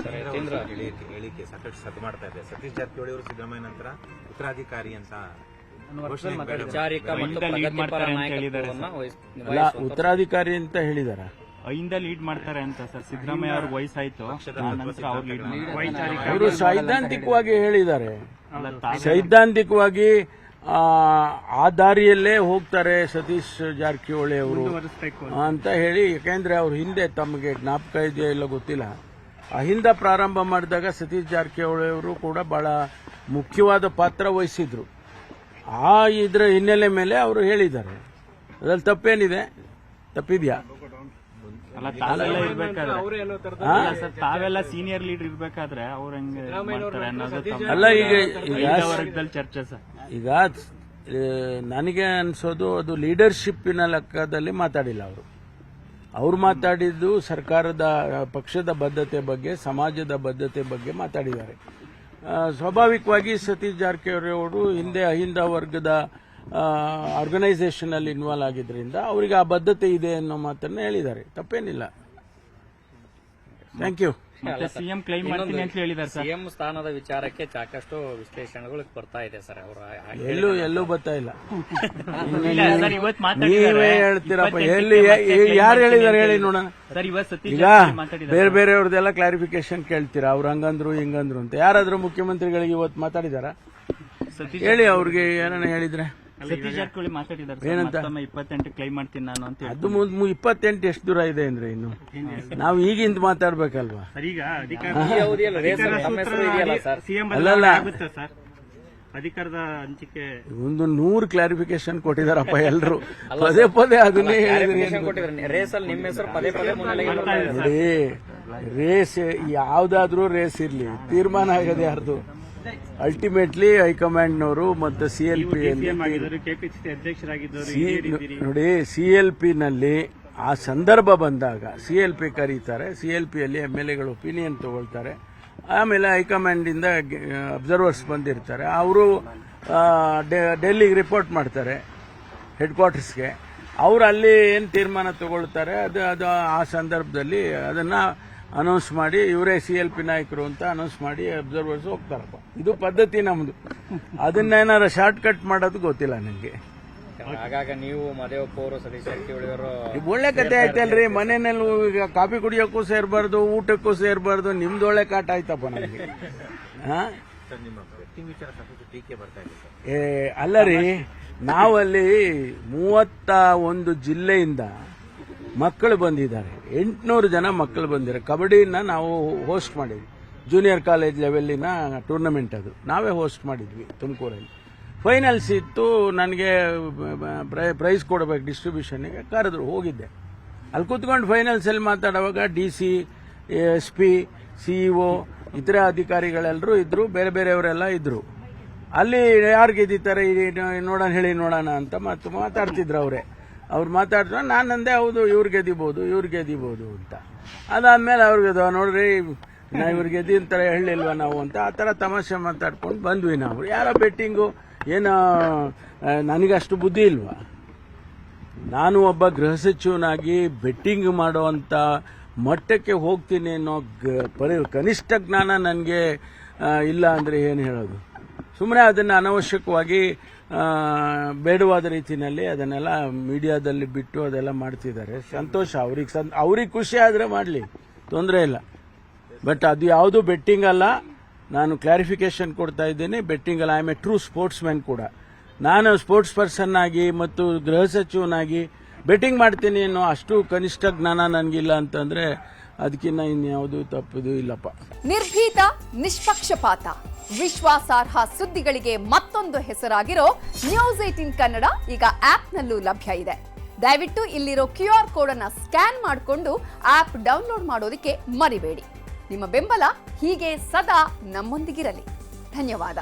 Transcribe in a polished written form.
ಹೇಳಿಕೆ ಸಾಕಷ್ಟು ಸದ್ದು ಮಾಡ್ತಾ ಇದೆ. ಸತೀಶ್ ಜಾರಕಿಹೊಳಿ ಅವರು ಸಿದ್ದರಾಮಯ್ಯ ನಂತರ ಉತ್ತರಾಧಿಕಾರಿ ಅಂತ ಉತ್ತರಾಧಿಕಾರಿ ಅಂತ ಹೇಳಿದಾರ. ಇಂದ ಲೀಡ್ ಮಾಡ್ತಾರೆ ಅಂತ ಸರ್. ಸಿದ್ದರಾಮಯ್ಯ ಅವ್ರಿಗೆ ವಯಸ್ಸಾಯ್ತು, ಅವರು ಸೈದ್ಧಾಂತಿಕವಾಗಿ ಹೇಳಿದ್ದಾರೆ. ಸೈದ್ಧಾಂತಿಕವಾಗಿ ಆ ದಾರಿಯಲ್ಲೇ ಹೋಗ್ತಾರೆ ಸತೀಶ್ ಜಾರಕಿಹೊಳಿ ಅವರು ಅಂತ ಹೇಳಿ. ಯಾಕೆಂದ್ರೆ ಅವ್ರ ಹಿಂದೆ ತಮಗೆ ಜ್ಞಾಪಕ ಇದೆಯೋ ಇಲ್ಲ ಗೊತ್ತಿಲ್ಲ, ಅಹಿಂದ ಪ್ರಾರಂಭ ಮಾಡಿದಾಗ ಸತೀಶ್ ಜಾರಕಿಹೊಳಿ ಅವರು ಕೂಡ ಬಹಳ ಮುಖ್ಯವಾದ ಪಾತ್ರ ವಹಿಸಿದ್ರು. ಆ ಇದರ ಹಿನ್ನೆಲೆ ಮೇಲೆ ಅವರು ಹೇಳಿದ್ದಾರೆ. ಅದ್ರಲ್ಲಿ ತಪ್ಪೇನಿದೆ? ತಪ್ಪಿದ್ಯಾ? ತಾವೆಲ್ಲ ಸೀನಿಯರ್ ಲೀಡರ್ ಇರ್ಬೇಕಾದ್ರೆ ಅವ್ರ ಅಲ್ಲ. ಈಗ ಚರ್ಚೆ ಸರ್. ಈಗ ನನಗೆ ಅನ್ಸೋದು ಅದು ಲೀಡರ್ಶಿಪ್ಪಿನ ಲೆಕ್ಕದಲ್ಲಿ ಮಾತಾಡಿಲ್ಲ ಅವರು ಮಾತಾಡಿದ್ದು ಸರ್ಕಾರದ ಪಕ್ಷದ ಬದ್ಧತೆ ಬಗ್ಗೆ, ಸಮಾಜದ ಬದ್ಧತೆ ಬಗ್ಗೆ ಮಾತಾಡಿದ್ದಾರೆ. ಸ್ವಾಭಾವಿಕವಾಗಿ ಸತೀಶ್ ಜಾರಕಿಹೊಳಿ ಅವರು ಹಿಂದೆ ಅಹಿಂದ ವರ್ಗದ ಆರ್ಗನೈಸೇಷನ್ ಅಲ್ಲಿ ಇನ್ವಾಲ್ವ್ ಆಗಿದ್ರಿಂದ ಅವರಿಗೆ ಆ ಬದ್ಧತೆ ಇದೆ ಅನ್ನೋ ಮಾತನ್ನ ಹೇಳಿದ್ದಾರೆ. ತಪ್ಪೇನಿಲ್ಲ. Thank you. ಸಿಎಂ ಕ್ಲೈಮ್ ಮಾಡ್ತೀನಿ ಅಂತ ಹೇಳಿದ್ದಾರೆ. ಸಿಎಂ ಸ್ಥಾನದ ವಿಚಾರಕ್ಕೆ ಸಾಕಷ್ಟು ವಿಶ್ಲೇಷಣೆಗಳು ಬರ್ತಾ ಇದೆ ಸರ್. ಅವರು ಎಲ್ಲೂ ಬರ್ತಾ ಇಲ್ಲ. ನೀವೇ ಹೇಳ್ತೀರಪ್ಪ. ಎಲ್ಲಿ ಯಾರು ಹೇಳಿದಾರೆ ಹೇಳಿ ನೋಡೋಣ. ಈಗ ಬೇರೆ ಬೇರೆಯವ್ರದ್ದೆಲ್ಲ ಕ್ಲಾರಿಫಿಕೇಶನ್ ಕೇಳ್ತೀರಾ, ಅವ್ರು ಹಂಗಂದ್ರು ಹಿಂಗಂದ್ರು ಅಂತ. ಯಾರಾದ್ರೂ ಮುಖ್ಯಮಂತ್ರಿಗಳಿಗೆ ಇವತ್ತು ಮಾತಾಡಿದಾರ? ಹೇಳಿ ಅವ್ರಿಗೆ ಏನನ್ನ ಹೇಳಿದ್ರೆ. ಸತೀಶ್ ಜಾರಕಿಹೊಳಿ ಮಾತಾಡಿದ್ದಾರೆ ಏನಂತ? 28 ಕ್ಲೈಮ್ ಮಾಡ್ತೀನಿ ನಾನು ಅಂತ. ಅದು 28 ಎಷ್ಟು ದೂರ ಇದೆ ಅಂದ್ರೆ ಇನ್ನು ನಾವು ಈಗಿಂದ ಮಾತಾಡ್ಬೇಕಲ್ವಾ? ಅಲ್ಲಲ್ಲ, ಅಧಿಕಾರದ ಹಂಚಿಕೆ ಒಂದು 100 ಕ್ಲಾರಿಫಿಕೇಶನ್ ಕೊಟ್ಟಿದಾರಪ್ಪ ಎಲ್ರು. ಪದೇ ಪದೇ ಅದನ್ನೇ ನೋಡಿ. ರೇಸ್ ಯಾವ್ದಾದ್ರೂ ರೇಸ್ ಇರ್ಲಿ, ತೀರ್ಮಾನ ಆಗದೆ ಯಾರ್ದು? ಅಲ್ಟಿಮೇಟ್ಲಿ ಹೈಕಮಾಂಡ್ನವರು ಮತ್ತು ಸಿಎಲ್ಪಿ ನೋಡಿ. ಸಿಎಲ್ಪಿ ನಲ್ಲಿ ಆ ಸಂದರ್ಭ ಬಂದಾಗ ಸಿಎಲ್ಪಿ ಕರೀತಾರೆ, ಸಿಎಲ್ಪಿಯಲ್ಲಿ MLAಗಳು ಒಪಿನಿಯನ್ ತಗೊಳ್ತಾರೆ. ಆಮೇಲೆ ಹೈಕಮಾಂಡ್ ಇಂದ ಅಬ್ಸರ್ವರ್ಸ್ ಬಂದಿರ್ತಾರೆ, ಅವರು ಡೆಲ್ಲಿಗೆ ರಿಪೋರ್ಟ್ ಮಾಡ್ತಾರೆ ಹೆಡ್ ಕ್ವಾರ್ಟರ್ಸ್ಗೆ. ಅವರು ಅಲ್ಲಿ ಏನು ತೀರ್ಮಾನ ತಗೊಳ್ತಾರೆ ಅದು ಆ ಸಂದರ್ಭದಲ್ಲಿ ಅದನ್ನ ಅನೌನ್ಸ್ ಮಾಡಿ ಇವರೇ CLP ನಾಯಕರು ಅಂತ ಅನೌನ್ಸ್ ಮಾಡಿ ಅಬ್ಸರ್ವರ್ಸ್ ಹೋಗ್ತಾರಪ್ಪ. ಇದು ಪದ್ಧತಿ ನಮ್ದು. ಅದನ್ನೇನಾರ ಶಾರ್ಟ್ ಕಟ್ ಮಾಡೋದು ಗೊತ್ತಿಲ್ಲ ನನಗೆ. ಆಗಾಗ ನೀವು ಮದೇವಪ್ಪವರು ಸತೀಶ್ ಜಾರಕಿಹೊಳಿ ಅವರು ಒಳ್ಳೆ ಕತೆ ಆಯ್ತಲ್ರಿ. ಮನೆಯಲ್ಲಿ ಈಗ ಕಾಫಿ ಕುಡಿಯೋಕ್ಕೂ ಸೇರ್ಬಾರ್ದು, ಊಟಕ್ಕೂ ಸೇರ್ಬಾರ್ದು. ನಿಮ್ದು ಒಳ್ಳೆ ಕಾಟ ಆಯ್ತಪ್ಪ ನನಗೆ. ಅಲ್ಲ ರೀ, ನಾವಲ್ಲಿ 31 ಜಿಲ್ಲೆಯಿಂದ ಮಕ್ಕಳು ಬಂದಿದ್ದಾರೆ. 800 ಜನ ಮಕ್ಕಳು ಬಂದಿದ್ದಾರೆ. ಕಬಡ್ಡಿನ ನಾವು ಹೋಸ್ಟ್ ಮಾಡಿದ್ವಿ. ಜೂನಿಯರ್ ಕಾಲೇಜ್ ಲೆವೆಲ್ಲಿನ ಟೂರ್ನಮೆಂಟ್ ಅದು ನಾವೇ ಹೋಸ್ಟ್ ಮಾಡಿದ್ವಿ ತುಮಕೂರಲ್ಲಿ. ಫೈನಲ್ಸ್ ಇತ್ತು. ನನಗೆ ಪ್ರೈಸ್ ಕೊಡಬೇಕು ಡಿಸ್ಟ್ರಿಬ್ಯೂಷನ್ಗೆ ಕರೆದ್ರು, ಹೋಗಿದ್ದೆ. ಅಲ್ಲಿ ಕೂತ್ಕೊಂಡು ಫೈನಲ್ಸ್ ಅಲ್ಲಿ ಮಾತಾಡುವಾಗ DC, SP, CEO ಇತರ ಅಧಿಕಾರಿಗಳೆಲ್ಲರೂ ಇದ್ರು, ಬೇರೆ ಬೇರೆಯವರೆಲ್ಲ ಇದ್ರು. ಅಲ್ಲಿ ಯಾರು ಗೆದ್ದಿದ್ದಾರೆ ನೋಡೋಣ ಅಂತ ಮಾತಾಡ್ತಿದ್ರು ಅವರೇ. ಅವ್ರು ಮಾತಾಡ್ತಾರೆ. ನಾನಂದೆ ಹೌದು ಇವ್ರು ಗೆದಿಬಹುದು ಅಂತ. ಅದಾದ್ಮೇಲೆ ಅವ್ರಿಗೆ ನೋಡ್ರಿ ನಾ ಇವ್ರಿಗೆ ಗೆದ್ದಿ ಅಂತರ ಹೇಳಿಲ್ವಾ ನಾವು ಅಂತ ಆ ಥರ ತಮಾಷೆ ಮಾತಾಡ್ಕೊಂಡು ಬಂದ್ವಿ ನಾವು. ಯಾರ ಬೆಟ್ಟಿಂಗು ಏನೋ ನನಗಷ್ಟು ಬುದ್ಧಿ ಇಲ್ವಾ? ನಾನು ಒಬ್ಬ ಗೃಹ ಸಚಿವನಾಗಿ ಬೆಟ್ಟಿಂಗ್ ಮಾಡುವಂತ ಮಟ್ಟಕ್ಕೆ ಹೋಗ್ತೀನಿ ಅನ್ನೋ ಕನಿಷ್ಠ ಜ್ಞಾನ ನನಗೆ ಇಲ್ಲ ಅಂದ್ರೆ ಏನು ಹೇಳೋದು? ಸುಮ್ಮನೆ ಅದನ್ನು ಅನವಶ್ಯಕವಾಗಿ ಬೇಡವಾದ ರೀತಿಯಲ್ಲಿ ಅದನ್ನೆಲ್ಲ ಮೀಡಿಯಾದಲ್ಲಿ ಬಿಟ್ಟು ಅದೆಲ್ಲ ಮಾಡ್ತಿದ್ದಾರೆ. ಸಂತೋಷ, ಅವ್ರಿಗೆ ಖುಷಿ ಆದರೆ ಮಾಡಲಿ, ತೊಂದರೆ ಇಲ್ಲ. ಬಟ್ ಅದು ಯಾವುದು ಬೆಟ್ಟಿಂಗ್ ಅಲ್ಲ. ನಾನು ಕ್ಲಾರಿಫಿಕೇಶನ್ ಕೊಡ್ತಾ ಇದ್ದೀನಿ. ಬೆಟ್ಟಿಂಗ್ ಅಲ್ಲ. I am A true sports man ಕೂಡ. ನಾನು ಸ್ಪೋರ್ಟ್ಸ್ ಪರ್ಸನ್ ಆಗಿ ಮತ್ತು ಗೃಹ ಸಚಿವನಾಗಿ ಬೆಟ್ಟಿಂಗ್ ಮಾಡ್ತೀನಿ ಅನ್ನೋ ಅಷ್ಟು ಕನಿಷ್ಠ ಜ್ಞಾನ ನನಗಿಲ್ಲ ಅಂತಂದ್ರೆ ಅದಕ್ಕಿಂತ ಇನ್ಯಾವುದು ತಪ್ಪದು ಇಲ್ಲಪ್ಪ. ನಿರ್ಭೀತ, ನಿಷ್ಪಕ್ಷಪಾತ, ವಿಶ್ವಾಸಾರ್ಹ ಸುದ್ದಿಗಳಿಗೆ ಮತ್ತೊಂದು ಹೆಸರಾಗಿರೋ ನ್ಯೂಸ್ 18 ಕನ್ನಡ ಈಗ ಆಪ್ನಲ್ಲೂ ಲಭ್ಯ ಇದೆ. ದಯವಿಟ್ಟು ಇಲ್ಲಿರೋ QR ಕೋಡ್ ಅನ್ನ ಸ್ಕ್ಯಾನ್ ಮಾಡಿಕೊಂಡು ಆಪ್ ಡೌನ್ಲೋಡ್ ಮಾಡೋದಕ್ಕೆ ಮರಿಬೇಡಿ. ನಿಮ್ಮ ಬೆಂಬಲ ಹೀಗೆ ಸದಾ ನಮ್ಮೊಂದಿಗಿರಲಿ. ಧನ್ಯವಾದ.